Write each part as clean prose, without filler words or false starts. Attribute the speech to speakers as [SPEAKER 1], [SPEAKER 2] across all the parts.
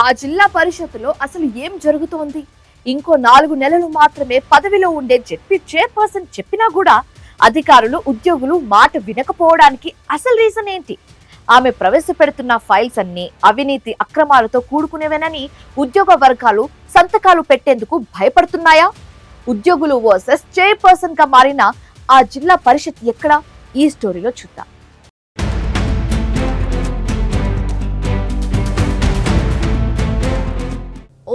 [SPEAKER 1] ఆ జిల్లా పరిషత్తులో అసలు ఏం జరుగుతోంది? ఇంకో 4 నెలలు మాత్రమే పదవిలో ఉండే జెడ్పీ చైర్పర్సన్ చెప్పినా కూడా అధికారులు ఉద్యోగులు మాట వినకపోవడానికి అసలు రీజన్ ఏంటి? ఆమె ప్రవేశపెడుతున్న ఫైల్స్ అన్ని అవినీతి అక్రమాలతో కూడుకునేవేనని ఉద్యోగ వర్గాలు సంతకాలు పెట్టేందుకు భయపడుతున్నాయా? ఉద్యోగులు వర్సెస్ చైర్పర్సన్ గా మారిన ఆ జిల్లా పరిషత్ ఎక్కడా? ఈ స్టోరీలో చూద్దాం.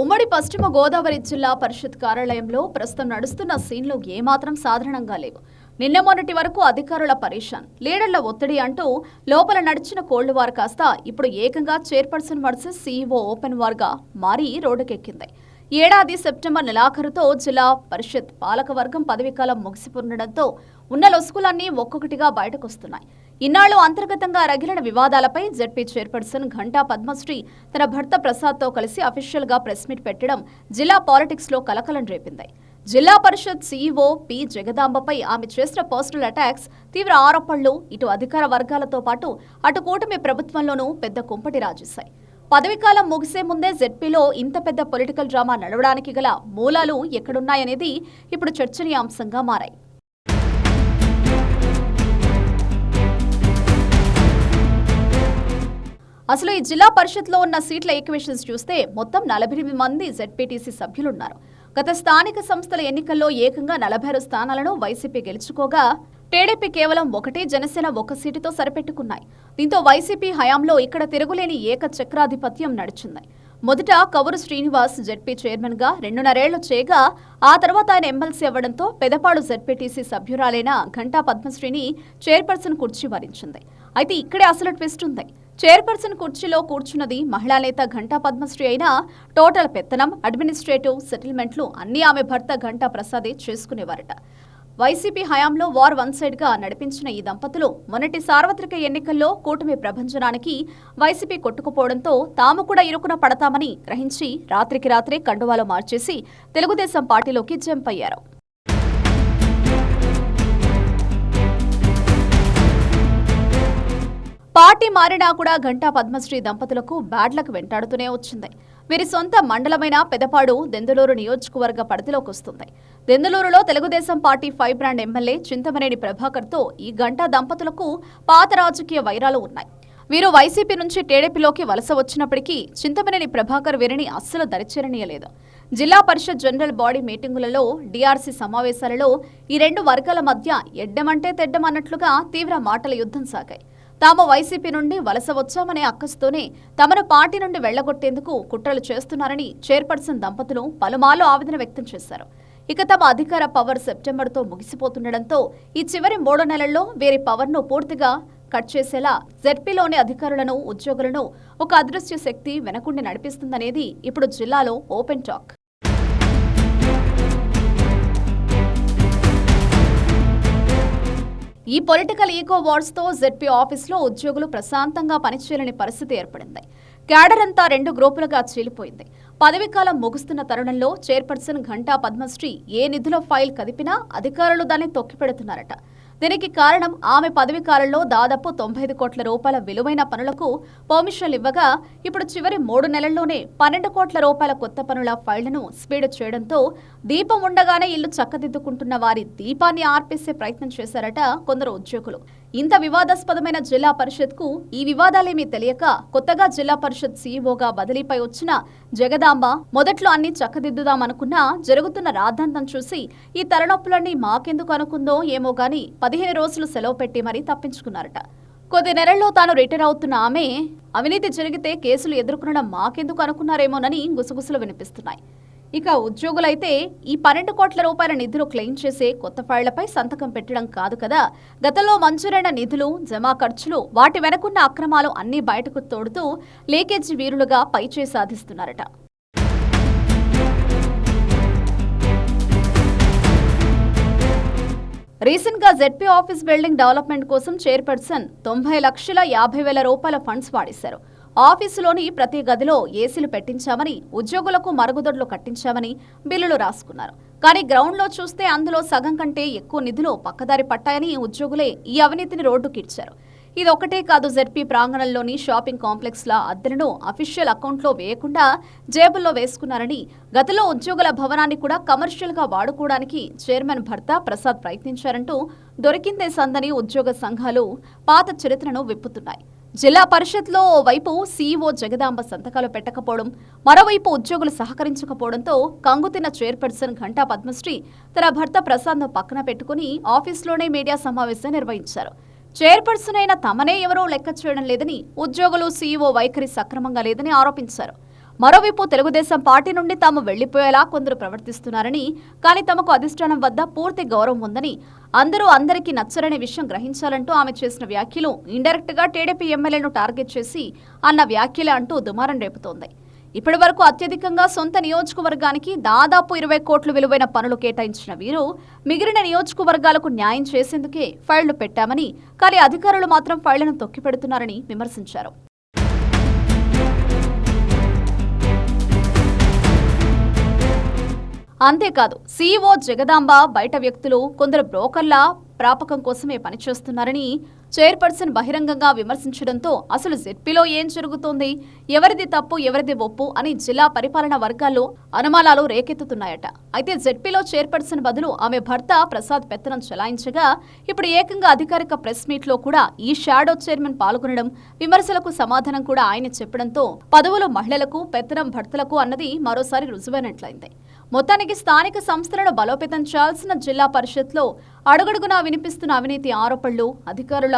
[SPEAKER 2] ఉమ్మడి పశ్చిమ గోదావరి జిల్లా పరిషత్ కార్యాలయంలో ప్రస్తుతం నడుస్తున్న సీన్లు ఏమాత్రం సాధారణంగా లేవు. నిన్న మొన్నటి వరకు అధికారుల పరేషాన్, లీడర్ల ఒత్తిడి అంటూ లోపల నడిచిన కోల్డ్ వార్ కాస్త ఇప్పుడు ఏకంగా chairperson versus CEO open war గా మారి రోడ్డుకెక్కింది. ఏడాది సెప్టెంబర్ నెలాఖరుతో జిల్లా పరిషత్ పాలకవర్గం పదవీకాలం ముగిసిపోతుండటంతో ఉన్న లొసుకులన్నీ ఒక్కొక్కటిగా బయటకొస్తున్నాయి. ఇన్నాళ్లు అంతర్గతంగా రగిలిన వివాదాలపై జెడ్పీ చైర్పర్సన్ ఘంటా పద్మశ్రీ తన భర్త ప్రసాద్తో కలిసి అఫీషియల్ గా ప్రెస్ మీట్ పెట్టడం జిల్లా పాలిటిక్స్ లో కలకలం రేపింది. జిల్లా పరిషత్ సీఈఓ పి జగదాంబపై ఆమె చేసిన పర్సనల్ అటాక్స్, తీవ్ర ఆరోపణలు ఇటు అధికార వర్గాలతో పాటు అటు కూటమి ప్రభుత్వంలోనూ పెద్ద కుంపటి రాజేశాయి. పదవీకాలం ముగిసే ముందే జెడ్పీలో ఇంత పెద్ద పొలిటికల్ డ్రామా నడవడానికి గల మూలాలు ఎక్కడున్నాయనేది ఇప్పుడు చర్చనీయాంశంగా మారాయి. అసలు ఈ జిల్లా పరిషత్లో ఉన్న సీట్ల ఈక్వేషన్స్ చూస్తే మొత్తం 48 మంది జెడ్పీటీసీ సభ్యులున్నారు. గత స్థానిక సంస్థల ఎన్నికల్లో ఏకంగా 46 స్థానాలను వైసీపీ గెలుచుకోగా టీడీపీ కేవలం 1, జనసేన 1 సీటుతో సరిపెట్టుకున్నాయి. దీంతో వైసీపీ హయాంలో ఇక్కడ తిరుగులేని ఏకచక్రాధిపత్యం నడిచింది. మొదట కవురు శ్రీనివాస్ జెడ్పీ చైర్మన్ గా 2.5 ఏళ్లు చేయగా ఆ తర్వాత ఆయన ఎమ్మెల్సీ అవ్వడంతో పెదపాడు జెడ్పీటీసీ సభ్యురాలైన ఘంటా పద్మశ్రీని చైర్పర్సన్ కుర్చీ వరించింది. అయితే ఇక్కడే అసలు ట్విస్ట్ ఉంది. చైర్పర్సన్ కుర్చీలో కూర్చున్నది మహిళా నేత ఘంటా పద్మశ్రీ అయినా టోటల్ పెత్తనం, అడ్మినిస్ట్రేటివ్ సెటిల్మెంట్లు అన్నీ ఆమె భర్త ఘంటా ప్రసాదే చేసుకునేవారట. వైసీపీ హయాంలో వార్ వన్ సైడ్ గా నడిపించిన ఈ దంపతులు మొన్నటి సార్వత్రిక ఎన్నికల్లో కూటమి ప్రభంజనానికి వైసీపీ కొట్టుకుపోవడంతో తాము కూడా ఇరుకున పడతామని గ్రహించి రాత్రికి రాత్రే కండువాలు మార్చేసి తెలుగుదేశం పార్టీలోకి జంప్ అయ్యారు. పార్టీ మారినా కూడా ఘంటా పద్మశ్రీ దంపతులకు బ్యాడ్ లక్ వెంటాడుతూనే వచ్చింది. వీరి సొంత మండలమైన పెదపాడు దెందులూరు నియోజకవర్గ పరిధిలోకి వస్తుంది. దెందులూరులో Telugu Desam party 5 brand MLA Chintamaneni ప్రభాకర్తో ఈ ఘంటా దంపతులకు పాత రాజకీయ వైరాలు ఉన్నాయి. వీరు వైసీపీ నుంచి టీడీపీలోకి వలస వచ్చినప్పటికీ చింతమనేని ప్రభాకర్ వీరిని అస్సలు దరిచేరనీయలేదు. జిల్లా పరిషత్ జనరల్ బాడీ మీటింగులలో, డీఆర్సీ సమావేశాలలో ఈ 2 వర్గాల మధ్య ఎడ్డమంటే తెడ్డమన్నట్లుగా తీవ్ర మాటల యుద్ధం సాగాయి. తాము వైసీపీ నుండి వలస వచ్చామనే అక్కసుతోనే తమను పార్టీ నుండి వెళ్లగొట్టేందుకు కుట్రలు చేస్తున్నారని చైర్పర్సన్ దంపతులు పలుమార్లు ఆవేదన వ్యక్తం చేశారు. ఇక తమ అధికార పవర్ సెప్టెంబర్తో ముగిసిపోతుండటంతో ఈ చివరి 3 నెలల్లో వీరి పవర్ను పూర్తిగా కట్ చేసేలా జెడ్పీలోని అధికారులను, ఉద్యోగులను ఒక అదృశ్య శక్తి వెనకుండి నడిపిస్తుందనేది ఇప్పుడు జిల్లాలో ఓపెన్ టాక్. ఈ పొలిటికల్ ఈగో వార్స్ తో జెడ్పీ ఆఫీసులో ఉద్యోగులు ప్రశాంతంగా పనిచేయలేని పరిస్థితి ఏర్పడింది. క్యాడర్ అంతా 2 గ్రూపులుగా చీలిపోయింది. పదవీకాలం ముగుస్తున్న తరుణంలో చైర్పర్సన్ ఘంటా పద్మశ్రీ ఏ నిధుల ఫైల్ కదిపినా అధికారులు దాన్ని తొక్కిపెడుతున్నారట. దీనికి కారణం ఆమె పదవీకాలంలో దాదాపు 95 కోట్ల రూపాయల విలువైన పనులకు పర్మిషన్లు ఇవ్వగా ఇప్పుడు చివరి 3 నెలల్లోనే 12 కోట్ల రూపాయల కొత్త పనుల ఫైళ్లను స్పీడ్ చేయడంతో దీపం ఉండగానే ఇల్లు చక్కదిద్దుకుంటున్న వారి దీపాన్ని ఆర్పేసే ప్రయత్నం చేశారట కొందరు ఉద్యోగులు. ఇంత వివాదాస్పదమైన జిల్లా పరిషత్కు ఈ వివాదాలేమీ తెలియక కొత్తగా జిల్లా పరిషత్ సీఈఓగా బదిలీపై వచ్చిన జగదాంబ మొదట్లో అన్ని చక్కదిద్దుదామనుకున్నా జరుగుతున్న రాద్ధాంతం చూసి ఈ తలనొప్పులన్నీ మాకెందుకు అనుకుందో ఏమో గాని 15 రోజులు సెలవు పెట్టి మరీ తప్పించుకున్నారట. కొద్ది నెలల్లో తాను రిటైర్ అవుతున్న ఆమె అవినీతి జరిగితే కేసులు ఎదుర్కొనడం మాకెందుకు అనుకున్నారేమోనని గుసగుసలు వినిపిస్తున్నాయి. ఇక ఉద్యోగులైతే ఈ 12 కోట్ల రూపాయల నిధులు క్లెయిమ్ చేసే కొత్త ఫైళ్లపై సంతకం పెట్టడం కాదు కదా, గతంలో మంజూరైన నిధులు, జమా ఖర్చులు, వాటి వెనకున్న అక్రమాలు అన్నీ బయటకు తోడుతూ లీకేజీ వీరులుగా పైచేయి సాధిస్తున్నారట. రీసెంట్ గా జెడ్పీ ఆఫీస్ బిల్డింగ్ డెవలప్మెంట్ కోసం చైర్పర్సన్ 90,50,000 రూపాయల ఫండ్స్ వాడేశారు. ఆఫీసులోని ప్రతి గదిలో ఏసీలు పెట్టించామని, ఉద్యోగులకు మరుగుదొడ్లు కట్టించామని బిల్లులు రాసుకున్నారు. కానీ గ్రౌండ్లో చూస్తే అందులో సగం కంటే ఎక్కువ నిధులు పక్కదారి పట్టాయని ఉద్యోగులే ఈ అవినీతిని రోడ్డుకిచ్చారు. ఇది ఒకటే కాదు, జెడ్పీ ప్రాంగణంలోని షాపింగ్ కాంప్లెక్స్ల అద్దెలను అఫీషియల్ అకౌంట్లో వేయకుండా జేబుల్లో వేసుకున్నారని, గతంలో ఉద్యోగుల భవనాన్ని కూడా కమర్షియల్గా వాడుకోవడానికి చైర్మన్ భర్త ప్రసాద్ ప్రయత్నించారంటూ దొరికిందే సందని ఉద్యోగ సంఘాలు పాత చరిత్రను విప్పుతున్నాయి. జిల్లా పరిషత్లో ఓవైపు సీఈఓ జగదాంబ సంతకాలు పెట్టకపోవడం, మరోవైపు ఉద్యోగులు సహకరించకపోవడంతో కంగుతిన్న చైర్పర్సన్ ఘంటా పద్మశ్రీ తన భర్త ప్రసాద్ను పక్కన పెట్టుకుని ఆఫీస్లోనే మీడియా సమావేశం నిర్వహించారు. చైర్పర్సన్ అయిన తమనే ఎవరూ లెక్క చేయడం లేదని, ఉద్యోగులు సీఈఓ వైఖరి సక్రమంగా లేదని ఆరోపించారు. మరోవైపు తెలుగుదేశం పార్టీ నుండి తాము వెళ్లిపోయేలా కొందరు ప్రవర్తిస్తున్నారని, కానీ తమకు అధిష్టానం వద్ద పూర్తి గౌరవం ఉందని, అందరూ అందరికీ నచ్చరనే విషయం గ్రహించాలంటూ ఆమె చేసిన వ్యాఖ్యలు ఇండైరెక్ట్ గా టీడీపీ ఎమ్మెల్యేను టార్గెట్ చేసి అన్న వ్యాఖ్యలే అంటూ దుమారం రేపుతోంది. ఇప్పటి వరకు అత్యధికంగా సొంత నియోజకవర్గానికి దాదాపు 20 కోట్లు విలువైన పనులు కేటాయించిన వీరు మిగిలిన నియోజకవర్గాలకు న్యాయం చేసేందుకే ఫైళ్లు పెట్టామని, కానీ అధికారులు మాత్రం ఫైళ్లను తొక్కిపెడుతున్నారని విమర్శించారు. అంతేకాదు, సీఈఓ జగదాంబ బయట వ్యక్తులు కొందరు బ్రోకర్ల ప్రాపకం కోసమే పనిచేస్తున్నారని చైర్పర్సన్ బహిరంగంగా విమర్శించడంతో అసలు జెడ్పీలో ఏం జరుగుతోంది, ఎవరిది తప్పు ఎవరిది ఒప్పు అని జిల్లా పరిపాలనా వర్గాల్లో అనుమానాలు రేకెత్తుతున్నాయట. అయితే జెడ్పీలో చైర్పర్సన్ బదులు ఆమె భర్త ప్రసాద్ పెత్తనం చెలాయించగా, ఇప్పుడు ఏకంగా అధికారిక ప్రెస్ మీట్లో కూడా ఈ షాడో చైర్మన్ పాల్గొనడం, విమర్శలకు సమాధానం కూడా ఆయన చెప్పడంతో పదవులు మహిళలకు, పెత్తనం భర్తలకు అన్నది మరోసారి రుజువైనట్లయింది. మొత్తానికి స్థానిక సంస్థలను బలోపేతం చేయాల్సిన జిల్లా పరిషత్లో అడుగడుగునా వినిపిస్తున్న అవినీతి ఆరోపణలు, అధికారుల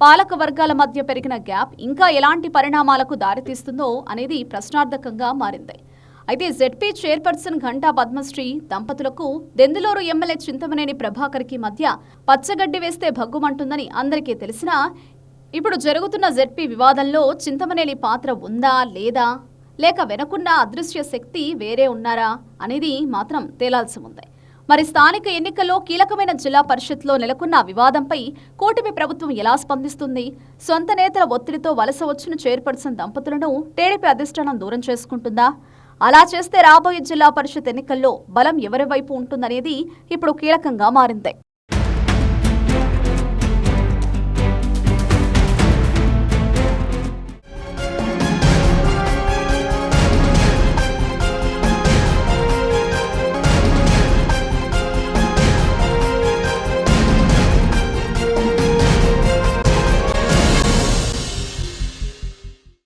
[SPEAKER 2] పాలక వర్గాల మధ్య పెరిగిన గ్యాప్ ఇంకా ఎలాంటి పరిణామాలకు దారితీస్తుందో అనేది ప్రశ్నార్థకంగా మారింది. అయితే జెడ్పీ చైర్పర్సన్ ఘంటా పద్మశ్రీ దంపతులకు దెందులూరు ఎమ్మెల్యే చింతమనేని ప్రభాకర్కి మధ్య పచ్చగడ్డి వేస్తే భగ్గుమంటుందని అందరికీ తెలిసినా, ఇప్పుడు జరుగుతున్న జెడ్పీ వివాదంలో చింతమనేని పాత్ర ఉందా లేదా, లేక వెనుకున్న అదృశ్య శక్తి వేరే ఉన్నారా అనేది మాత్రం తేలాల్సి ఉంది. మరి స్థానిక ఎన్నికల్లో కీలకమైన జిల్లా పరిషత్లో నెలకొన్న వివాదంపై కూటమి ప్రభుత్వం ఎలా స్పందిస్తుంది? సొంత నేతల ఒత్తిడితో వలస వచ్చిన చైర్పర్సన్ దంపతులను టీడీపీ అధిష్టానం దూరం చేసుకుంటుందా? అలా చేస్తే రాబోయే జిల్లా పరిషత్ ఎన్నికల్లో బలం ఎవరి వైపు ఉంటుందనేది ఇప్పుడు కీలకంగా మారింది.